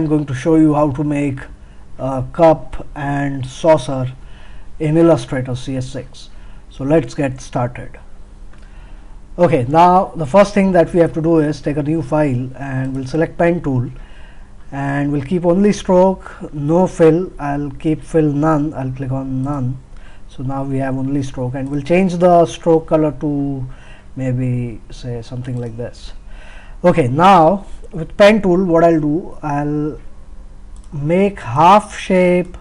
I'm going to show you how to make a cup and saucer in Illustrator CS6. So let's get started. Okay, now the first thing that we have to do is take a new file and we'll select pen tool and we'll keep only stroke, no fill. I'll keep fill none. I'll click on none. So now we have only stroke, and we'll change the stroke color to maybe say something like this. Okay, now with pen tool what I'll do, I'll make half shape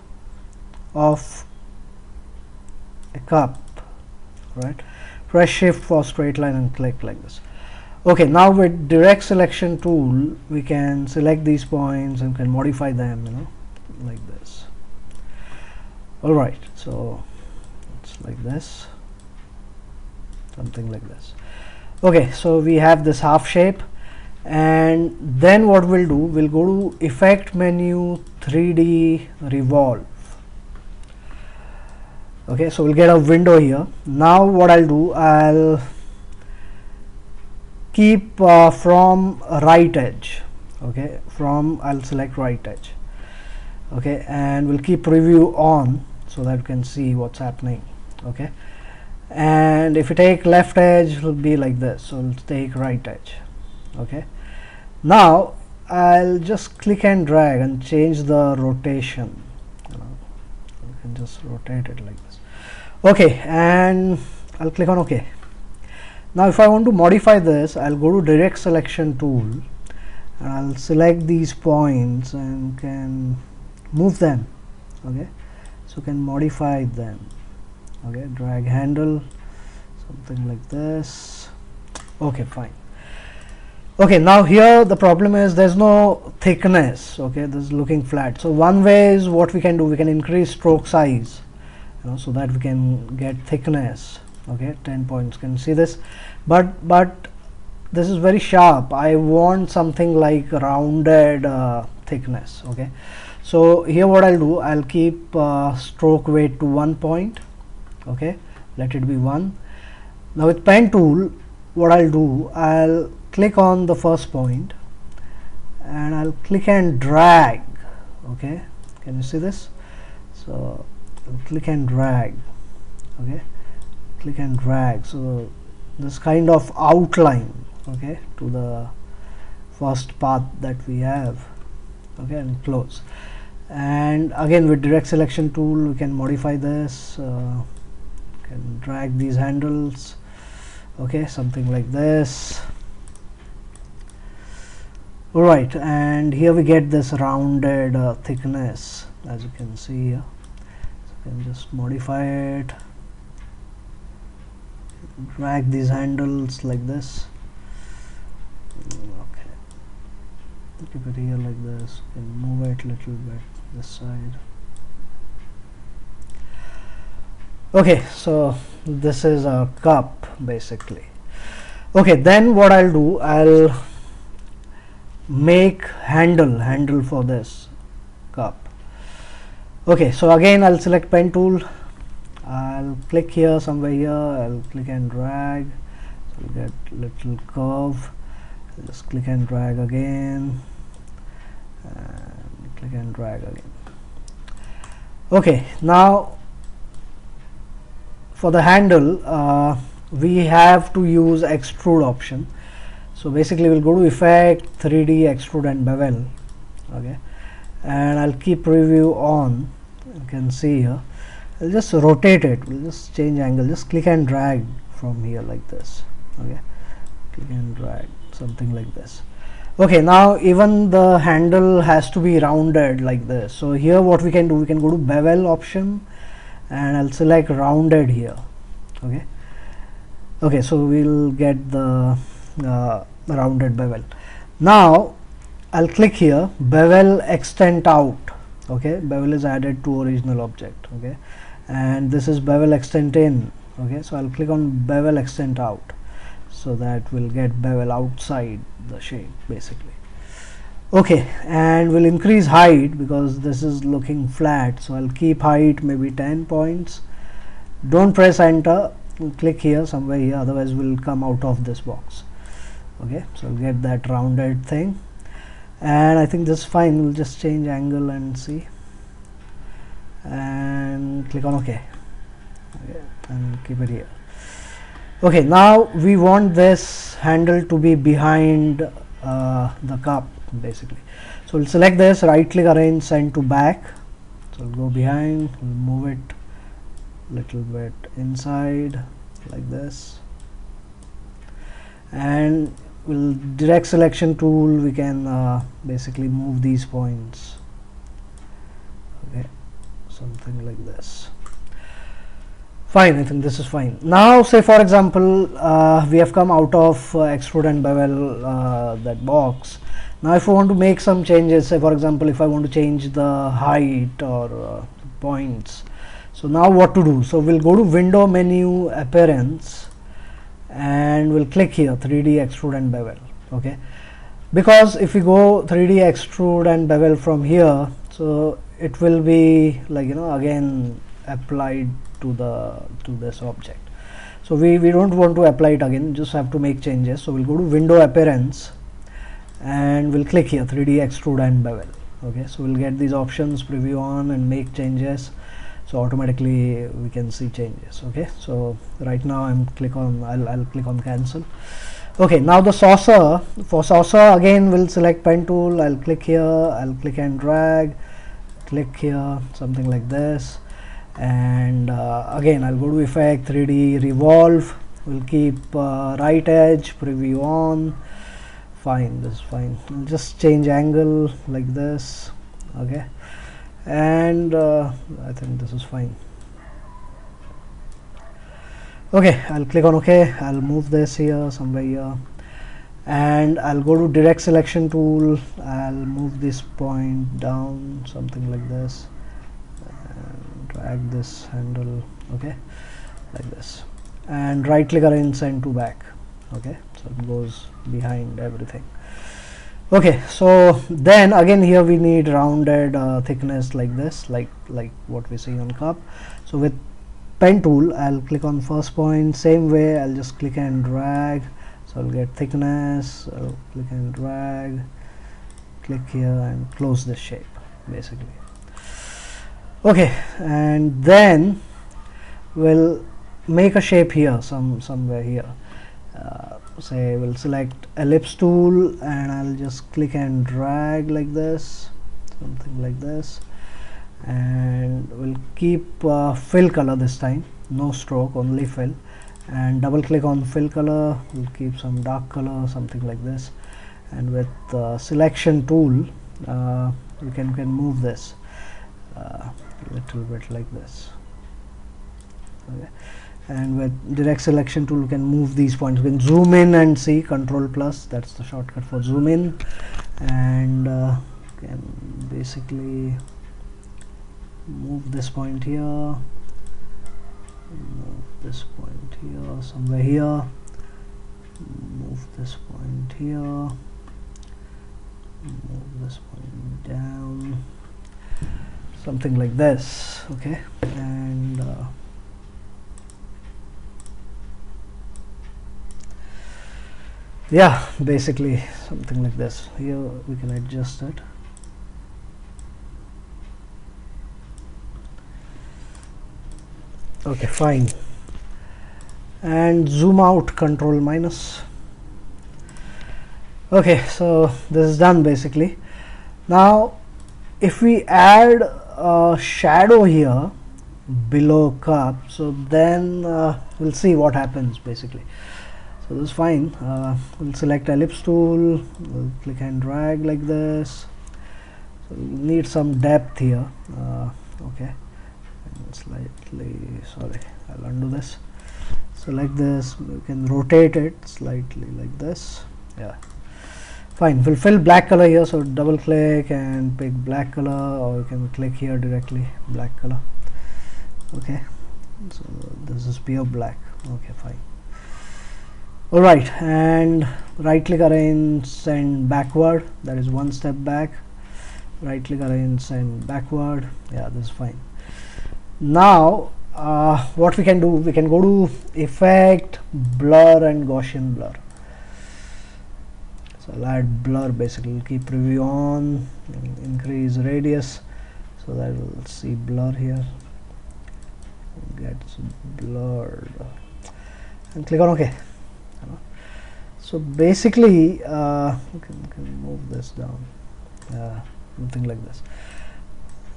of a cup, right? Press shift for straight line and click like this. Okay, now with direct selection tool we can select these points and can modify them, like this. Alright, so it's like this, something like this. Okay, so we have this half shape, and then what we'll do, we'll go to effect menu, 3D revolve. Okay, so we'll get a window here. Now what I'll do, I'll keep from right edge. Okay, I'll select right edge. Okay, and we'll keep preview on so that you can see what's happening. Okay, and if you take left edge, it will be like this. So we'll take right edge. Okay, now I'll just click and drag and change the rotation. You can just rotate it like this. Okay, and I'll click on OK. Now if I want to modify this, I'll go to direct selection tool and I'll select these points and can move them. Okay, so can modify them. Okay, drag handle, something like this. Okay, fine. Okay, now here the problem is there's no thickness. Okay, this is looking flat. So one way is what we can do, we can increase stroke size, so that we can get thickness. Okay, 10 points, can see this, but this is very sharp. I want something like rounded thickness. Okay, so here what I'll do, I'll keep stroke weight to 1 point. Okay, let it be 1. Now with pen tool what I'll do, I'll click on the first point and I'll click and drag. Okay, can you see this? So I'll click and drag. Okay, click and drag, so this kind of outline, okay, to the first path that we have. Okay, and close. And again with direct selection tool we can modify this, can drag these handles. Okay, something like this. Alright, and here we get this rounded thickness, as you can see here. So you can just modify it, drag these handles like this. Okay, keep it here like this, you can move it a little bit this side. Okay, so this is a cup basically. Okay, then what I'll do, I'll make handle for this cup. Okay, so again I'll select pen tool, I'll click here somewhere here, I'll click and drag, so we'll get little curve. I'll just click and drag again and click and drag again. Okay, now for the handle we have to use extrude option. So basically we'll go to effect, 3D, extrude and bevel. Okay, and I'll keep preview on. You can see here, I'll just rotate it, we'll just change angle, just click and drag from here like this. Okay, click and drag, something like this. Okay, now even the handle has to be rounded like this. So here what we can do, we can go to bevel option and I'll select rounded here. Okay, okay, so we'll get the rounded bevel. Now I'll click here, bevel extend out. Okay, bevel is added to original object. Okay, and this is bevel extend in. Okay, so I'll click on bevel extend out, so that we'll get bevel outside the shape basically. Okay, and we'll increase height because this is looking flat, so I'll keep height maybe 10 points. Don't press enter, click here somewhere here, otherwise we'll come out of this box. Okay, so we'll get that rounded thing. and I think this is fine. We'll just change angle and see, and click on OK. Okay, and keep it here. Okay, now we want this handle to be behind the cup basically. So we'll select this, right click, arrange, send to back. So we'll go behind, we'll move it little bit inside like this, and with direct selection tool we can basically move these points. Okay, something like this. Fine, I think this is fine. Now say for example we have come out of extrude and bevel that box. Now if I want to make some changes, say for example if I want to change the height or points, so now what to do? So we'll go to window menu, appearance, and we'll click here 3D extrude and bevel. Okay, because if we go 3D extrude and bevel from here, so it will be like, you know, again applied to this object. So we don't want to apply it again, just have to make changes. So we'll go to window appearance and we'll click here 3D extrude and bevel. Okay, so we'll get these options, preview on and make changes. So automatically we can see changes. Okay, so right now I'll click on cancel. Okay, now the saucer, for saucer again we'll select pen tool, I'll click here, I'll click and drag, click here, something like this, and again I'll go to effect, 3D revolve, we'll keep right edge, preview on. Fine, this is fine. I'll just change angle like this. Okay, and I think this is fine. Okay, I'll click on OK. I'll move this here, somewhere here, and I'll go to direct selection tool. I'll move this point down, something like this, and drag this handle, okay, like this, and right click, arrange, send to back. Okay, so it goes behind everything. Okay, so then again here we need rounded thickness like this, like what we see on cup. So with pen tool I'll click on first point, same way I'll just click and drag, so I'll get thickness, I'll click and drag, click here and close this shape basically. Okay, and then we'll make a shape here, somewhere here. Say we'll select ellipse tool and I'll just click and drag like this, something like this, and we'll keep fill color this time, no stroke, only fill, and double click on fill color, we'll keep some dark color, something like this, and with selection tool you can move this a little bit like this. Okay, and with direct selection tool you can move these points. You can zoom in and see, control plus, that's the shortcut for zoom in, and can basically move this point here, move this point here, somewhere here, move this point here, move this point down, something like this. Okay, and yeah, basically something like this. Here we can adjust it. Okay, fine, and zoom out, control minus. Okay, so this is done basically. Now if we add a shadow here below cup, so then we'll see what happens basically. So this is fine. We'll select ellipse tool, we'll click and drag like this, so we need some depth here. Okay, and slightly, sorry, I'll undo this, select this, we can rotate it slightly like this. Yeah, fine. We'll fill black color here, so double click and pick black color, or you can click here directly, black color. Okay, so this is pure black. Okay, fine. Alright, and right click, arrange, send backward, that is one step back, right click, arrange, send backward. Yeah, this is fine. Now what we can do, we can go to effect, blur and Gaussian blur. So I'll add blur, basically keep preview on, increase radius so that we'll see blur here, gets blurred, and click on OK. So basically we can move this down, something like this.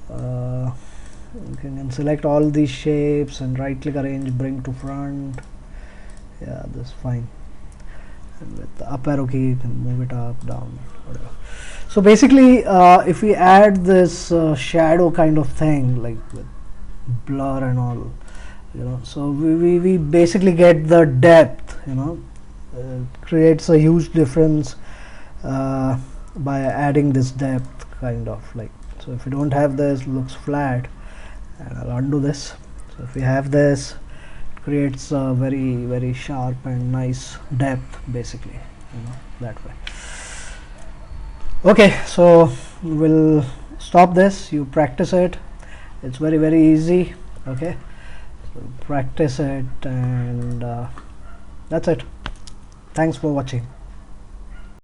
You can select all these shapes and right click, arrange, bring to front. Yeah, that's fine. And with the up arrow key you can move it up, down, whatever. So basically if we add this shadow kind of thing, like with blur and all, so we basically get the depth, creates a huge difference by adding this depth, kind of like. So if you don't have this, it looks flat, and I'll undo this. So if we have this, it creates a very, very sharp and nice depth, basically, that way. Okay, so we'll stop this. You practice it. It's very, very easy. Okay, so practice it, and that's it. Thanks for watching.